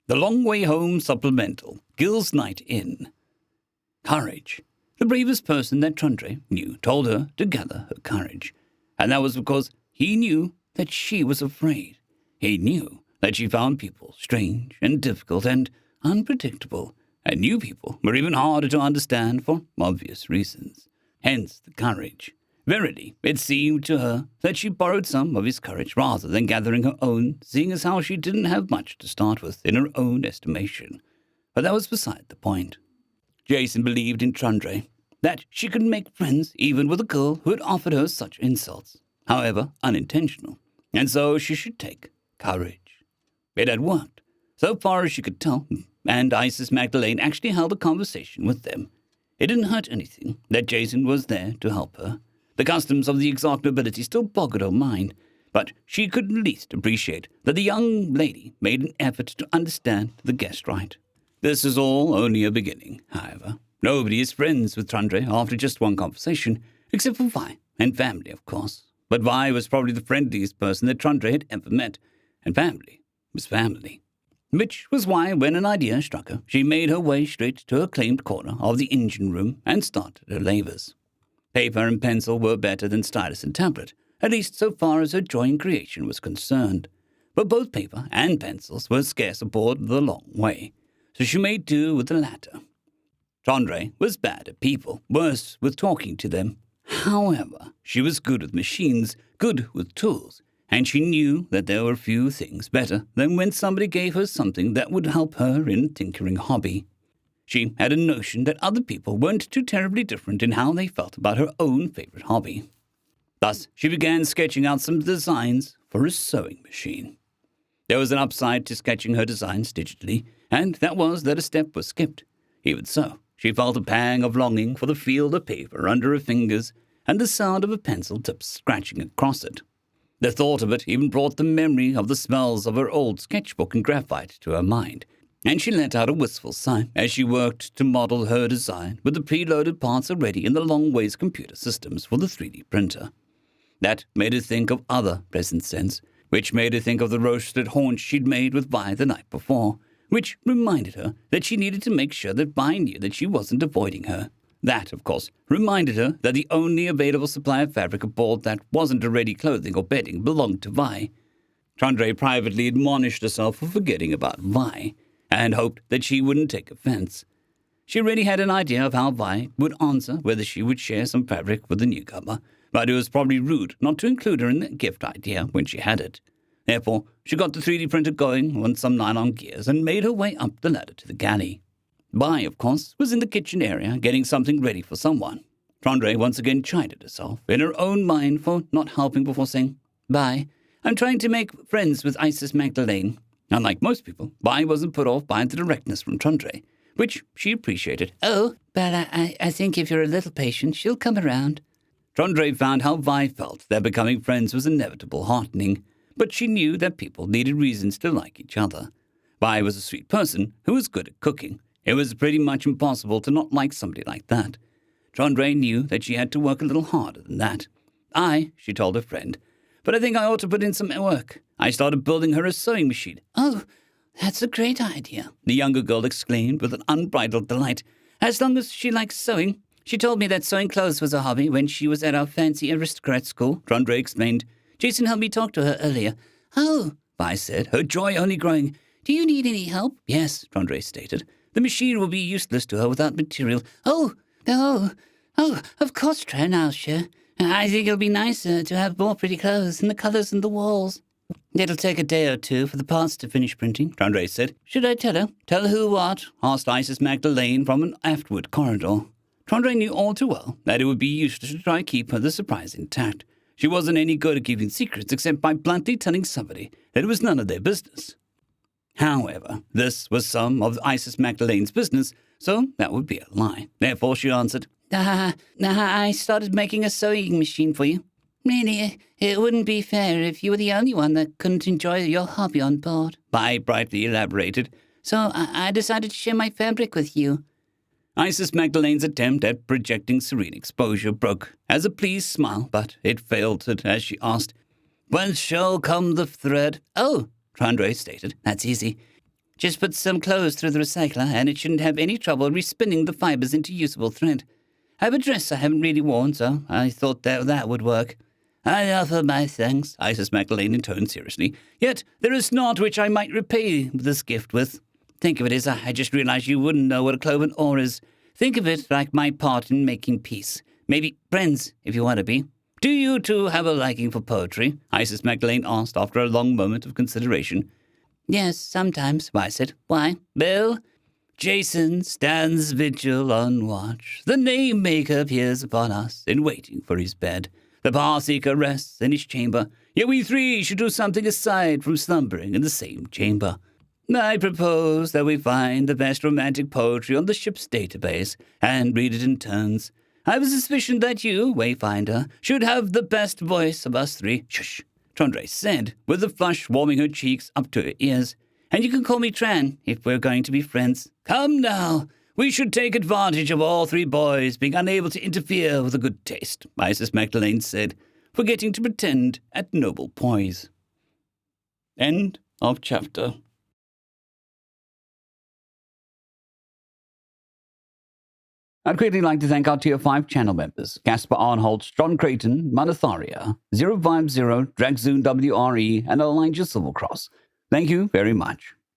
The Long Way Home Supplemental, Gil's Night In. Courage. The bravest person that Trundre knew told her to gather her courage. And that was because he knew that she was afraid. He knew that she found people strange and difficult and unpredictable, and new people were even harder to understand for obvious reasons. Hence the courage. Verily, it seemed to her that she borrowed some of his courage rather than gathering her own, seeing as how she didn't have much to start with in her own estimation. But that was beside the point. Jason believed in Trundre, that she could make friends even with a girl who had offered her such insults, however unintentional, and so she should take courage. It had worked, so far as she could tell, and Isis Magdalene actually held a conversation with them. It didn't hurt anything that Jason was there to help her. The customs of the exarch nobility still boggled her mind, but she could at least appreciate that the young lady made an effort to understand the guest right. This is all only a beginning, however. Nobody is friends with Trundre after just one conversation, except for Vi and family, of course. But Vi was probably the friendliest person that Trundre had ever met, and family was family. Which was why, when an idea struck her, she made her way straight to her claimed corner of the engine room and started her labors. Paper and pencil were better than stylus and tablet, at least so far as her joy in creation was concerned. But both paper and pencils were scarce aboard the long way, so she made do with the latter. Trundre was bad at people, worse with talking to them. However, she was good with machines, good with tools, and she knew that there were few things better than when somebody gave her something that would help her in a tinkering hobby. She had a notion that other people weren't too terribly different in how they felt about her own favorite hobby. Thus, she began sketching out some designs for a sewing machine. There was an upside to sketching her designs digitally, and that was that a step was skipped. Even so, she felt a pang of longing for the feel of paper under her fingers and the sound of a pencil tip scratching across it. The thought of it even brought the memory of the smells of her old sketchbook and graphite to her mind, and she let out a wistful sigh as she worked to model her design with the preloaded parts already in the Longways computer systems for the 3D printer. That made her think of other present sense, which made her think of the roasted haunch she'd made with Vi the night before, which reminded her that she needed to make sure that Vi knew that she wasn't avoiding her. That, of course, reminded her that the only available supply of fabric aboard that wasn't already clothing or bedding belonged to Vi. Trundre privately admonished herself for forgetting about Vi, and hoped that she wouldn't take offense. She already had an idea of how Vi would answer whether she would share some fabric with the newcomer, but it was probably rude not to include her in the gift idea when she had it. Therefore, she got the 3D printer going on some nylon gears and made her way up the ladder to the galley. Vi, of course, was in the kitchen area getting something ready for someone. Trundre once again chided herself in her own mind for not helping before saying, "Vi, I'm trying to make friends with Isis Magdalene." Unlike most people, Vi wasn't put off by the directness from Trundre, which she appreciated. "Oh, but I think if you're a little patient, she'll come around." Trundre found how Vi felt that becoming friends was inevitable heartening, but she knew that people needed reasons to like each other. Vi was a sweet person who was good at cooking. It was pretty much impossible to not like somebody like that. Trundre knew that she had to work a little harder than that. She told her friend, "but I think I ought to put in some work. I started building her a sewing machine." "Oh, that's a great idea," the younger girl exclaimed with an unbridled delight. "As long as she likes sewing. She told me that sewing clothes was a hobby when she was at our fancy aristocrat school," Trundre explained. "Jason helped me talk to her earlier." "Oh," Vi said, her joy only growing. "Do you need any help?" "Yes," Trundre stated. "The machine will be useless to her without material." Oh, of course, Tren, I'll share. I think it'll be nicer to have more pretty clothes and the colors on the walls." "It'll take a day or two for the parts to finish printing," Trundre said. "Should I tell her?" "Tell who what?" asked Isis Magdalene from an aftward corridor. Trundre knew all too well that it would be useless to try to keep her the surprise intact. She wasn't any good at keeping secrets except by bluntly telling somebody that it was none of their business. However, this was some of Isis Magdalene's business, so that would be a lie. Therefore, she answered, I started making a sewing machine for you." "Really, it wouldn't be fair if you were the only one that couldn't enjoy your hobby on board," Vi brightly elaborated. "So I decided to share my fabric with you." Isis Magdalene's attempt at projecting serene exposure broke as a pleased smile, but it faltered as she asked, "Whence shall come the thread?" "Oh," Trundre stated. "that's easy. Just put some clothes through the recycler, and it shouldn't have any trouble respinning the fibers into usable thread. I have a dress I haven't really worn, so I thought that would work. I offer my thanks, Isis Magdalene intoned seriously. Yet there is naught which I might repay this gift with. Think of it as I just realized you wouldn't know what a cloven oar is. Think of it like my part in making peace. Maybe friends, if you want to be. Do you two have a liking for poetry? Isis Magdalene asked after a long moment of consideration. Yes, sometimes, I said. Why? Well, Jason stands vigil on watch. The name-maker appears upon us in waiting for his bed. The bar-seeker rests in his chamber. Yet we three should do something aside from slumbering in the same chamber. I propose that we find the best romantic poetry on the ship's database and read it in turns. I have a suspicion that you, Wayfinder, should have the best voice of us three. Shush, Tondre said, with the flush warming her cheeks up to her ears. And you can call me Tran, if we're going to be friends. Come now, we should take advantage of all three boys being unable to interfere with a good taste, Isis Magdalene said, forgetting to pretend at noble poise. End of chapter. I'd quickly like to thank our Tier 5 channel members, Caspar Arnholtz, John Creighton, Manatharia, 050, Dragzoon WRE, and Elijah Silvercross. Thank you very much.